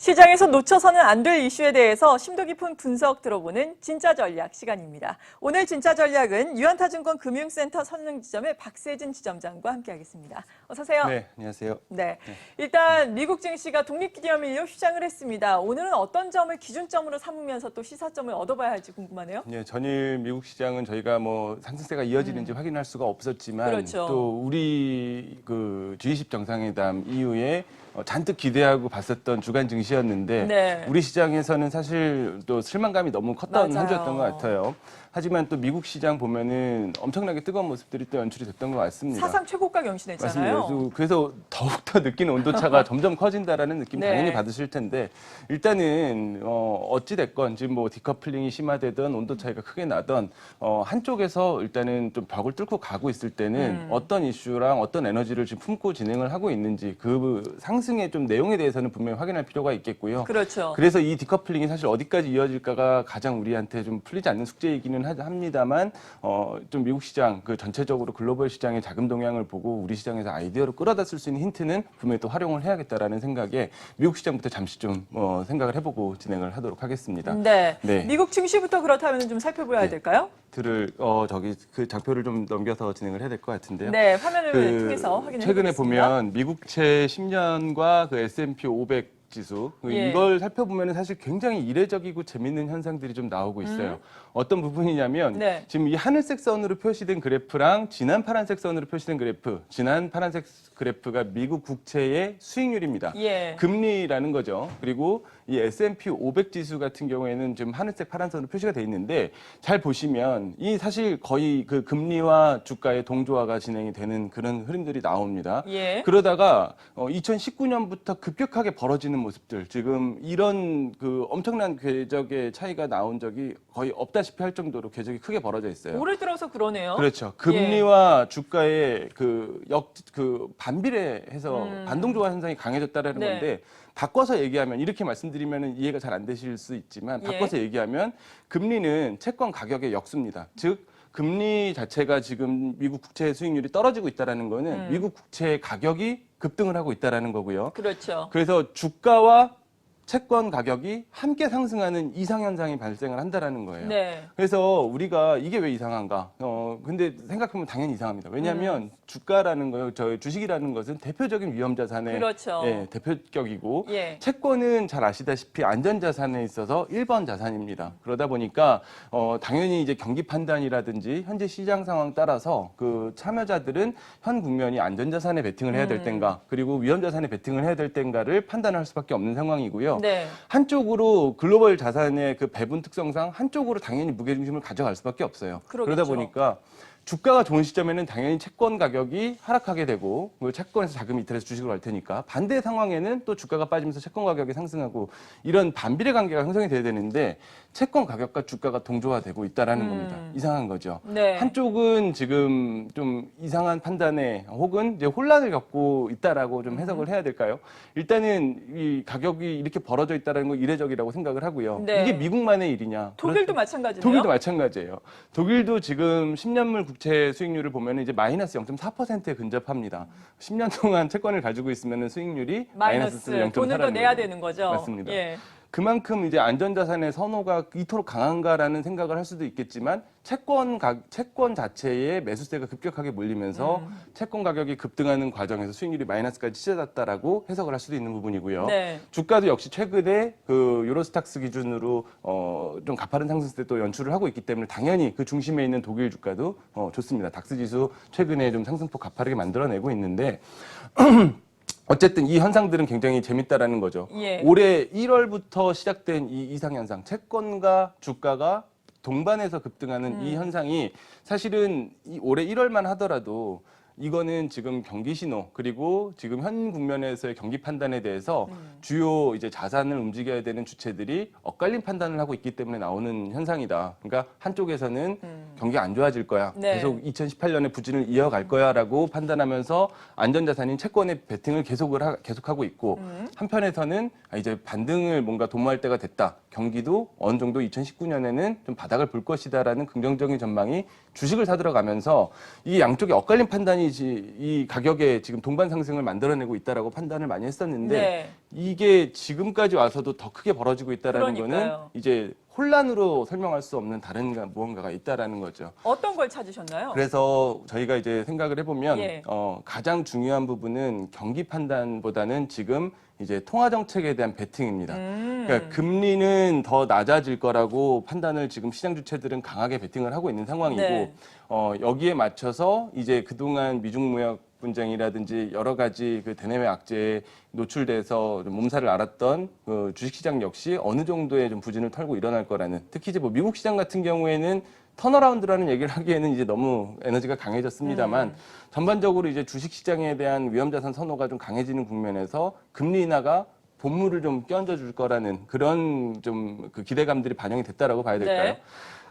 시장에서 놓쳐서는 안 될 이슈에 대해서 심도 깊은 분석 들어보는 진짜 전략 시간입니다. 오늘 진짜 전략은 유한타증권 금융센터 선릉지점의 박세진 지점장과 함께하겠습니다. 어서 오세요. 네, 안녕하세요. 네, 일단 미국 증시가 독립기념일로 휴장을 했습니다. 오늘은 어떤 점을 기준점으로 삼으면서 또 시사점을 얻어봐야 할지 궁금하네요. 네, 전일 미국 시장은 저희가 뭐 상승세가 이어지는지 확인할 수가 없었지만 그렇죠. 또 우리 그 G20 정상회담 이후에 잔뜩 기대하고 봤었던 주간 증시였는데 네. 우리 시장에서는 사실 또 실망감이 너무 컸던 맞아요. 한 주였던 것 같아요. 하지만 또 미국 시장 보면은 엄청나게 뜨거운 모습들이 또 연출이 됐던 것 같습니다. 사상 최고가 경신했잖아요. 맞습니다. 그래서 더욱더 느끼는 온도차가 점점 커진다라는 느낌 네. 당연히 받으실 텐데 일단은 어찌 됐건 지금 뭐 디커플링이 심화되던 온도 차이가 크게 나던 한쪽에서 일단은 좀 벽을 뚫고 가고 있을 때는 어떤 이슈랑 어떤 에너지를 지금 품고 진행을 하고 있는지 그 상승의 좀 내용에 대해서는 분명히 확인할 필요가 있겠고요. 그렇죠. 그래서 이 디커플링이 사실 어디까지 이어질까가 가장 우리한테 좀 풀리지 않는 숙제이기는 합니다만 좀 미국 시장 그 전체적으로 글로벌 시장의 자금 동향을 보고 우리 시장에서 아이디어로 끌어다 쓸 수 있는 힌트는 분명히 또 활용을 해야겠다라는 생각에 미국 시장부터 잠시 좀 생각을 해보고 진행을 하도록 하겠습니다. 네. 네. 미국 증시부터 그렇다면 좀 살펴봐야 네. 될까요? 저기 그 장표를 좀 넘겨서 진행을 해야 될 것 같은데요. 네, 화면을 통해서 확인해 최근에 보겠습니다. 보면 미국채 10년과 그 S&P 500 지수 예. 이걸 살펴보면 사실 굉장히 이례적이고 재밌는 현상들이 좀 나오고 있어요. 어떤 부분이냐면 네. 지금 이 하늘색 선으로 표시된 그래프랑 진한 파란색 선으로 표시된 그래프, 진한 파란색 그래프가 미국 국채의 수익률입니다. 예. 금리라는 거죠. 그리고 이 S&P 500 지수 같은 경우에는 지금 하늘색 파란 선으로 표시가 돼 있는데 잘 보시면 이 사실 거의 그 금리와 주가의 동조화가 진행이 되는 그런 흐름들이 나옵니다. 예. 그러다가 2019년부터 급격하게 벌어지는 모습들, 지금 이런 그 엄청난 궤적의 차이가 나온 적이 거의 없다시피 할 정도로 궤적이 크게 벌어져 있어요. 올해 들어서 그러네요. 그렇죠. 금리와 주가의 그 반비례해서 음. 반동조화 현상이 강해졌다라는 네. 건데 바꿔서 얘기하면 이렇게 말씀드리면 이해가 잘 안 되실 수 있지만 예. 바꿔서 얘기하면 금리는 채권 가격의 역수입니다. 즉 금리 자체가 지금 미국 국채 수익률이 떨어지고 있다라는 거는 미국 국채 가격이 급등을 하고 있다라는 거고요. 그렇죠. 그래서 주가와 채권 가격이 함께 상승하는 이상현상이 발생을 한다라는 거예요. 네. 그래서 우리가 이게 왜 이상한가? 근데 생각해보면 당연히 이상합니다. 왜냐하면 주가라는 거요, 저 주식이라는 것은 대표적인 위험자산의 그렇죠. 대표격이고 예. 채권은 잘 아시다시피 안전자산에 있어서 1번 자산입니다. 그러다 보니까 당연히 이제 경기 판단이라든지 현재 시장 상황 따라서 그 참여자들은 현 국면이 안전자산에 베팅을 해야 될 땐가 그리고 위험자산에 베팅을 해야 될 땐가를 판단할 수밖에 없는 상황이고요. 네. 한쪽으로 글로벌 자산의 그 배분 특성상 한쪽으로 당연히 무게중심을 가져갈 수밖에 없어요. 그러겠죠. 그러다 보니까 주가가 좋은 시점에는 당연히 채권 가격이 하락하게 되고 채권에서 자금이 이탈해서 주식으로 갈 테니까 반대 상황에는 또 주가가 빠지면서 채권 가격이 상승하고 이런 반비례 관계가 형성이 돼야 되는데 채권 가격과 주가가 동조화되고 있다라는 겁니다. 이상한 거죠. 네. 한쪽은 지금 좀 이상한 판단에 혹은 이제 혼란을 겪고 있다라고 좀 해석을 해야 될까요? 일단은 이 가격이 이렇게 벌어져 있다는 건 이례적이라고 생각을 하고요. 네. 이게 미국만의 일이냐? 독일도 마찬가지네요. 독일도 마찬가지예요. 독일도 지금 10년물 국채 수익률을 보면 이제 마이너스 0.4%에 근접합니다. 10년 동안 채권을 가지고 있으면 수익률이 마이너스 0.4%. 돈을 더 내야 되는 거죠. 맞습니다. 예. 그만큼 이제 안전자산의 선호가 이토록 강한가라는 생각을 할 수도 있겠지만 채권 자체의 매수세가 급격하게 몰리면서 채권 가격이 급등하는 과정에서 수익률이 마이너스까지 치닫았다라고 해석을 할 수도 있는 부분이고요. 네. 주가도 역시 최근에 그 유로스탁스 기준으로 좀 가파른 상승세 또 연출을 하고 있기 때문에 당연히 그 중심에 있는 독일 주가도 좋습니다. 닥스 지수 최근에 좀 상승폭 가파르게 만들어내고 있는데 어쨌든 이 현상들은 굉장히 재밌다라는 거죠. 예. 올해 1월부터 시작된 이 이상현상, 채권과 주가가 동반해서 급등하는 이 현상이 사실은 올해 1월만 하더라도 이거는 지금 경기 신호 그리고 지금 현 국면에서의 경기 판단에 대해서 주요 이제 자산을 움직여야 되는 주체들이 엇갈린 판단을 하고 있기 때문에 나오는 현상이다. 그러니까 한쪽에서는 경기가 안 좋아질 거야. 네. 계속 2018년의 부진을 이어갈 거야라고 판단하면서 안전자산인 채권의 베팅을 계속하고 있고 한편에서는 이제 반등을 뭔가 도모할 때가 됐다. 경기도 어느 정도 2019년에는 좀 바닥을 볼 것이다라는 긍정적인 전망이 주식을 사들어가면서 이 양쪽의 엇갈린 판단이 이 가격에 지금 동반 상승을 만들어내고 있다라고 판단을 많이 했었는데 네. 이게 지금까지 와서도 더 크게 벌어지고 있다라는 거는 그러니까요. 이제 혼란으로 설명할 수 없는 다른 무언가가 있다라는 거죠. 어떤 걸 찾으셨나요? 그래서 저희가 이제 생각을 해보면 예. 가장 중요한 부분은 경기 판단보다는 지금 이제 통화 정책에 대한 베팅입니다. 그러니까 금리는 더 낮아질 거라고 판단을 지금 시장 주체들은 강하게 베팅을 하고 있는 상황이고 네. 여기에 맞춰서 이제 그동안 미중 무역 분쟁이라든지 여러 가지 그 대내외 악재에 노출돼서 좀 몸살을 앓았던 그 주식시장 역시 어느 정도의 좀 부진을 털고 일어날 거라는, 특히 이제 뭐 미국 시장 같은 경우에는 턴어라운드라는 얘기를 하기에는 이제 너무 에너지가 강해졌습니다만 전반적으로 이제 주식시장에 대한 위험자산 선호가 좀 강해지는 국면에서 금리 인하가 본물을 좀 끼얹어 줄 거라는 그런 좀 그 기대감들이 반영이 됐다라고 봐야 될까요? 네.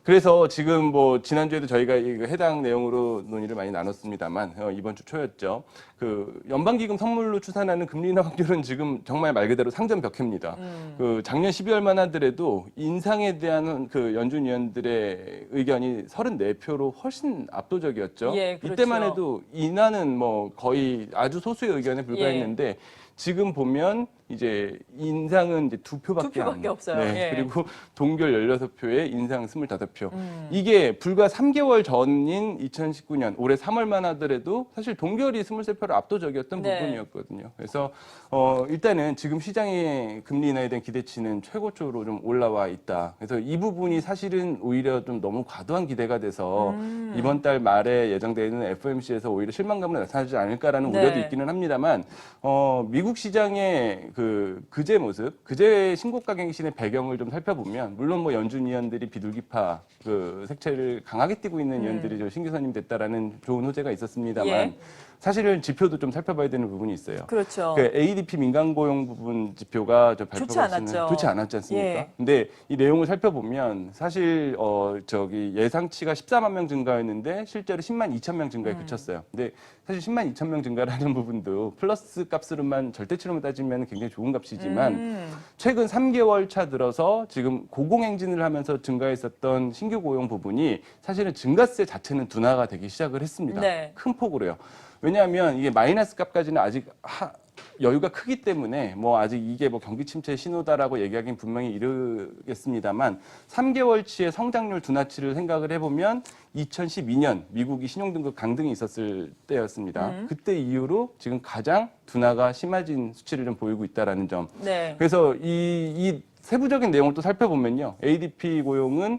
그래서 지금 뭐 지난주에도 저희가 이거 해당 내용으로 논의를 많이 나눴습니다만 이번 주 초였죠. 그 연방기금 선물로 추산하는 금리 인하 확률은 지금 정말 말 그대로 상전벽해입니다. 그 작년 12월만 하더라도 인상에 대한 그 연준 위원들의 의견이 34표로 훨씬 압도적이었죠. 예, 그렇죠. 이때만 해도 인하는 뭐 거의 아주 소수의 의견에 불과했는데 지금 보면 이제 인상은 이제 2표밖에 2표밖에 없어요. 네, 예. 그리고 동결 16표에 인상 25표. 이게 불과 3개월 전인 2019년 올해 3월만 하더라도 사실 동결이 23표로 압도적이었던 네. 부분이었거든요. 그래서 일단은 지금 시장의 금리 인하에 대한 기대치는 최고조로 좀 올라와 있다. 그래서 이 부분이 사실은 오히려 좀 너무 과도한 기대가 돼서 이번 달 말에 예정되어 있는 FOMC에서 오히려 실망감을 나타나지 않을까라는 네. 우려도 있기는 합니다만 미국 시장의 그제 모습, 그제 신고가 갱신의 배경을 좀 살펴보면 물론 뭐 연준 위원들이 비둘기파 그 색채를 강하게 띠고 있는 위원들이 좀 신규 선임 됐다라는 좋은 호재가 있었습니다만 예. 사실은 지표도 좀 살펴봐야 되는 부분이 있어요. 그렇죠. 그 ADP 민간 고용 부분 지표가 저 좋지 발표가 않았죠. 좋지 않았지 않습니까? 예. 근데 이 내용을 살펴보면 사실 저기 예상치가 14만 명 증가였는데 실제로 10만 2천 명 증가에 그쳤어요. 근데 사실 10만 2천 명 증가라는 부분도 플러스 값으로만 절대치로만 따지면 굉장히 좋은 값이지만 최근 3개월 차 들어서 지금 고공행진을 하면서 증가했었던 신규 고용 부분이 사실은 증가세 자체는 둔화가 되기 시작을 했습니다. 네. 큰 폭으로요. 왜냐하면 이게 마이너스 값까지는 아직 여유가 크기 때문에 뭐 아직 이게 뭐 경기 침체 신호다라고 얘기하기는 분명히 이르겠습니다만 3개월치의 성장률 둔화치를 생각을 해보면 2012년 미국이 신용등급 강등이 있었을 때였습니다. 그때 이후로 지금 가장 둔화가 심해진 수치를 좀 보이고 있다라는 점. 네. 그래서 이 세부적인 내용을 또 살펴보면요. ADP 고용은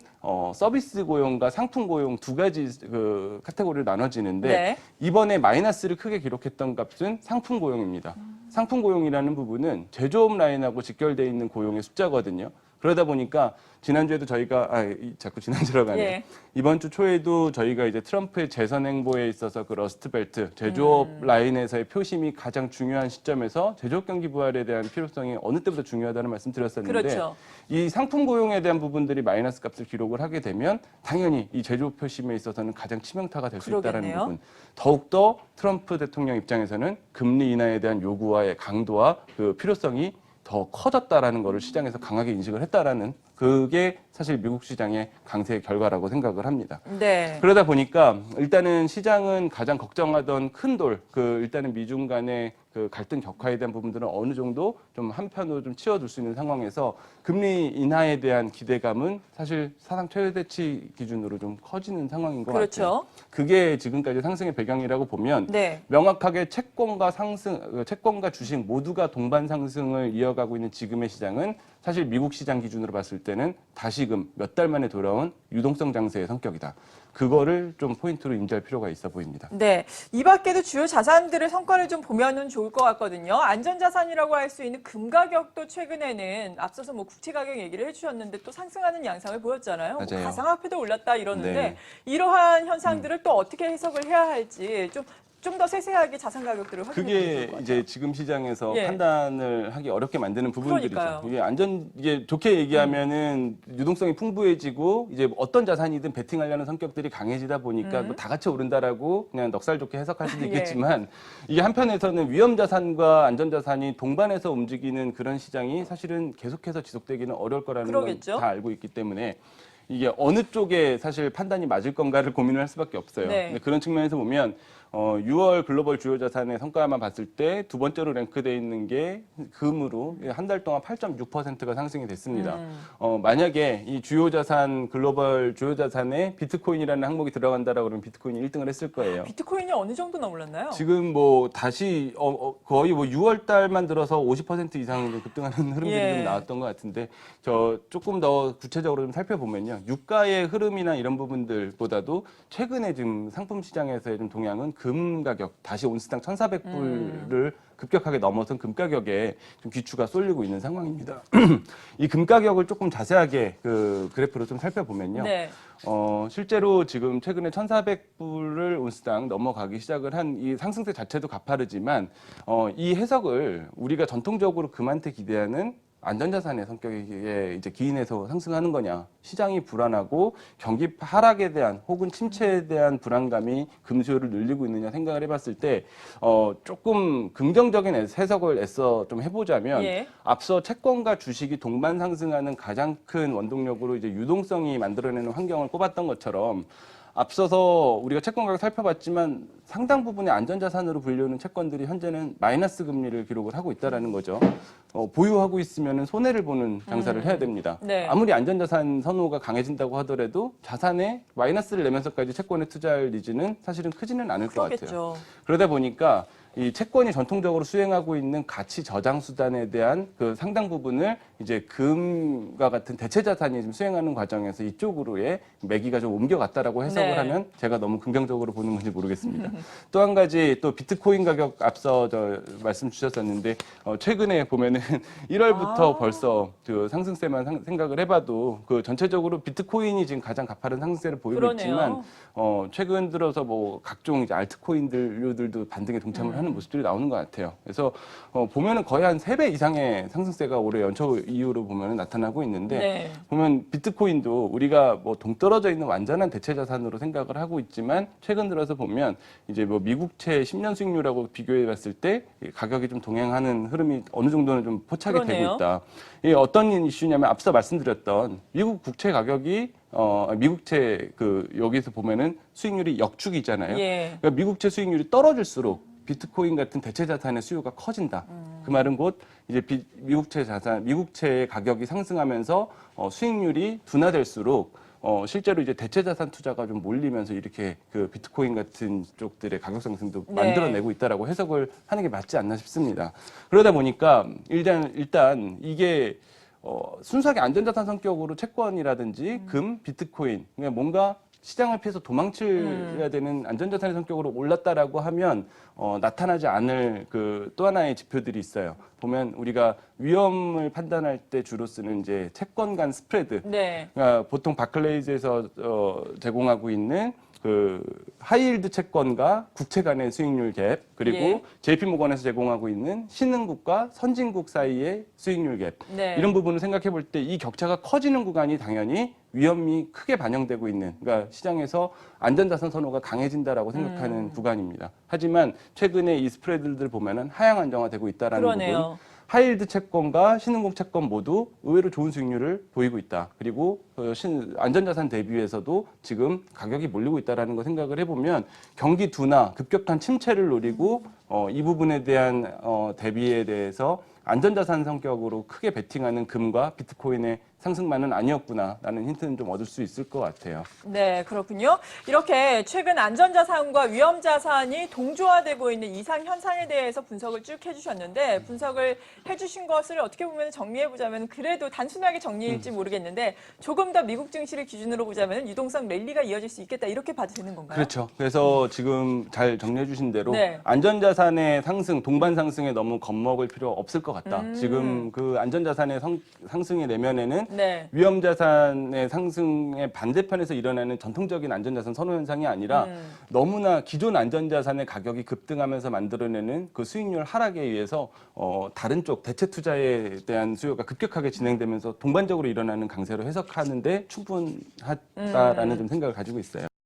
서비스 고용과 상품 고용 두 가지 그 카테고리로 나눠지는데 네. 이번에 마이너스를 크게 기록했던 값은 상품 고용입니다. 상품 고용이라는 부분은 제조업 라인하고 직결되어 있는 고용의 숫자거든요. 그러다 보니까 지난주에도 저희가 자꾸 지난주라고 하네요. 예. 이번 주 초에도 저희가 이제 트럼프의 재선 행보에 있어서 그 러스트 벨트 제조업 라인에서의 표심이 가장 중요한 시점에서 제조업 경기 부활에 대한 필요성이 어느 때보다 중요하다는 말씀 드렸었는데 그렇죠. 이 상품 고용에 대한 부분들이 마이너스 값을 기록을 하게 되면 당연히 이 제조업 표심에 있어서는 가장 치명타가 될 수 있다는 그러겠네요. 부분. 더욱더 트럼프 대통령 입장에서는 금리 인하에 대한 요구와의 강도와 그 필요성이 더 커졌다라는 것을 시장에서 강하게 인식을 했다라는 그게 사실 미국 시장의 강세의 결과라고 생각을 합니다. 네. 그러다 보니까 일단은 시장은 가장 걱정하던 큰 돌, 그 일단은 미중 간의 그 갈등 격화에 대한 부분들은 어느 정도 좀 한편으로 좀 치워둘 수 있는 상황에서 금리 인하에 대한 기대감은 사실 사상 최대치 기준으로 좀 커지는 상황인 것 같아요. 그렇죠. 그게 지금까지 상승의 배경이라고 보면 네. 명확하게 채권과 주식 모두가 동반 상승을 이어가고 있는 지금의 시장은 사실 미국 시장 기준으로 봤을 때는 다시금 몇 달 만에 돌아온 유동성 장세의 성격이다. 그거를 좀 포인트로 인지할 필요가 있어 보입니다. 네. 이 밖에도 주요 자산들의 성과를 좀 보면은 좋을 것 같거든요. 안전자산이라고 할 수 있는 금 가격도 최근에는 앞서서 뭐 국채 가격 얘기를 해주셨는데 또 상승하는 양상을 보였잖아요. 뭐 맞아요. 가상화폐도 올랐다 이러는데 네. 이러한 현상들을 또 어떻게 해석을 해야 할지 좀 더 세세하게 자산 가격들을 확인해 보면 좋을 그게 것 같아요. 이제 지금 시장에서 예. 판단을 하기 어렵게 만드는 부분들이죠. 그러니까요. 이게 좋게 얘기하면은 유동성이 풍부해지고 이제 어떤 자산이든 베팅하려는 성격들이 강해지다 보니까 뭐 다 같이 오른다라고 그냥 넉살 좋게 해석할 수도 예. 있겠지만 이게 한편에서는 위험 자산과 안전 자산이 동반해서 움직이는 그런 시장이 사실은 계속해서 지속되기는 어려울 거라는 건 그러겠죠. 다 알고 있기 때문에 이게 어느 쪽에 사실 판단이 맞을 건가를 고민을 할 수밖에 없어요. 네. 근데 그런 측면에서 보면 6월 글로벌 주요 자산의 성과만 봤을 때 두 번째로 랭크되어 있는 게 금으로 한 달 동안 8.6%가 상승이 됐습니다. 만약에 이 주요 자산 글로벌 주요 자산에 비트코인이라는 항목이 들어간다라고 그러면 비트코인이 1등을 했을 거예요. 비트코인이 어느 정도나 올랐나요? 지금 뭐 다시 거의 뭐 6월 달만 들어서 50% 이상으로 급등하는 흐름들이 예. 좀 나왔던 것 같은데 저 조금 더 구체적으로 좀 살펴보면요. 유가의 흐름이나 이런 부분들보다도 최근에 지금 상품 시장에서의 좀 동향은 금 가격 다시 온스당 1,400불을 급격하게 넘어선 금 가격에 좀 귀추가 쏠리고 있는 상황입니다. 이 금 가격을 조금 자세하게 그 그래프로 좀 살펴보면요. 네. 실제로 지금 최근에 1,400불을 온스당 넘어가기 시작을 한 이 상승세 자체도 가파르지만 이 해석을 우리가 전통적으로 금한테 기대하는 안전자산의 성격에 이제 기인해서 상승하는 거냐, 시장이 불안하고 경기 하락에 대한 혹은 침체에 대한 불안감이 금 수요를 늘리고 있느냐 생각을 해봤을 때 조금 긍정적인 해석을 애써 좀 해보자면 예. 앞서 채권과 주식이 동반 상승하는 가장 큰 원동력으로 이제 유동성이 만들어내는 환경을 꼽았던 것처럼 앞서서 우리가 채권 가격 살펴봤지만 상당 부분의 안전자산으로 불리우는 채권들이 현재는 마이너스 금리를 기록을 하고 있다는 거죠. 보유하고 있으면 손해를 보는 장사를 해야 됩니다. 네. 아무리 안전자산 선호가 강해진다고 하더라도 자산에 마이너스를 내면서까지 채권에 투자할 니즈는 사실은 크지는 않을 것 같아요. 그렇겠죠. 그러다 보니까 이 채권이 전통적으로 수행하고 있는 가치 저장 수단에 대한 그 상당 부분을 이제 금과 같은 대체 자산이 지금 수행하는 과정에서 이쪽으로의 매기가 좀 옮겨갔다라고 해석을 네. 하면 제가 너무 긍정적으로 보는 건지 모르겠습니다. 또 한 가지 또 비트코인 가격 앞서 말씀 주셨었는데 최근에 보면은 1월부터 벌써 그 상승세만 생각을 해봐도 그 전체적으로 비트코인이 지금 가장 가파른 상승세를 보이고 그러네요. 있지만 최근 들어서 뭐 각종 이제 알트코인들도 반등에 동참을 하는 모습들이 나오는 것 같아요. 그래서 보면은 거의 한 3배 이상의 상승세가 올해 연초 이후로 보면은 나타나고 있는데 네. 보면 비트코인도 우리가 뭐 동떨어져 있는 완전한 대체 자산으로 생각을 하고 있지만 최근 들어서 보면 이제 뭐 미국채 10년 수익률하고 비교해 봤을 때 가격이 좀 동행하는 흐름이 어느 정도는 좀 포착이 그러네요. 되고 있다. 이게 어떤 이슈냐면 앞서 말씀드렸던 미국 국채 가격이 미국채 여기서 보면은 수익률이 역축이잖아요. 예. 그러니까 미국채 수익률이 떨어질수록 비트코인 같은 대체 자산의 수요가 커진다. 그 말은 곧 이제 미국채의 가격이 상승하면서 수익률이 둔화될수록 실제로 이제 대체 자산 투자가 좀 몰리면서 이렇게 그 비트코인 같은 쪽들의 가격 상승도 네. 만들어내고 있다라고 해석을 하는 게 맞지 않나 싶습니다. 그러다 보니까 일단 이게 순수하게 안전자산 성격으로 채권이라든지 금, 비트코인 그냥 뭔가 시장을 피해서 도망쳐야 되는 안전자산의 성격으로 올랐다라고 하면 나타나지 않을 그 또 하나의 지표들이 있어요. 보면 우리가 위험을 판단할 때 주로 쓰는 이제 채권 간 스프레드. 네. 그러니까 보통 바클레이즈에서 제공하고 있는 그 하이힐드 채권과 국채 간의 수익률 갭 그리고 예. JP모건에서 제공하고 있는 신흥국과 선진국 사이의 수익률 갭 네. 이런 부분을 생각해 볼 때 이 격차가 커지는 구간이 당연히 위험이 크게 반영되고 있는 그러니까 시장에서 안전자산 선호가 강해진다라고 생각하는 구간입니다. 하지만 최근에 이 스프레드들 보면은 하향 안정화되고 있다라는 그러네요. 부분. 하이힐드 채권과 신흥국 채권 모두 의외로 좋은 수익률을 보이고 있다. 그리고 안전자산 대비해서도 지금 가격이 몰리고 있다는 거 생각을 해보면 경기 둔화, 급격한 침체를 노리고 이 부분에 대한 대비에 대해서 안전자산 성격으로 크게 베팅하는 금과 비트코인의 상승만은 아니었구나라는 힌트는 좀 얻을 수 있을 것 같아요. 네, 그렇군요. 이렇게 최근 안전자산과 위험자산이 동조화되고 있는 이상 현상에 대해서 분석을 쭉 해주셨는데 분석을 해주신 것을 어떻게 보면 정리해보자면 그래도 단순하게 정리일지 모르겠는데 조금 더 미국 증시를 기준으로 보자면 유동성 랠리가 이어질 수 있겠다 이렇게 봐도 되는 건가요? 그렇죠. 그래서 지금 잘 정리해 주신 대로 네. 안전자산의 상승, 동반 상승에 너무 겁먹을 필요 없을 것 같다. 지금 그 안전자산의 상승의 내면에는 네. 위험자산의 상승의 반대편에서 일어나는 전통적인 안전자산 선호 현상이 아니라 너무나 기존 안전자산의 가격이 급등하면서 만들어내는 그 수익률 하락에 의해서 다른 쪽 대체 투자에 대한 수요가 급격하게 진행되면서 동반적으로 일어나는 강세로 해석하는데 충분하다라는 좀 생각을 가지고 있어요.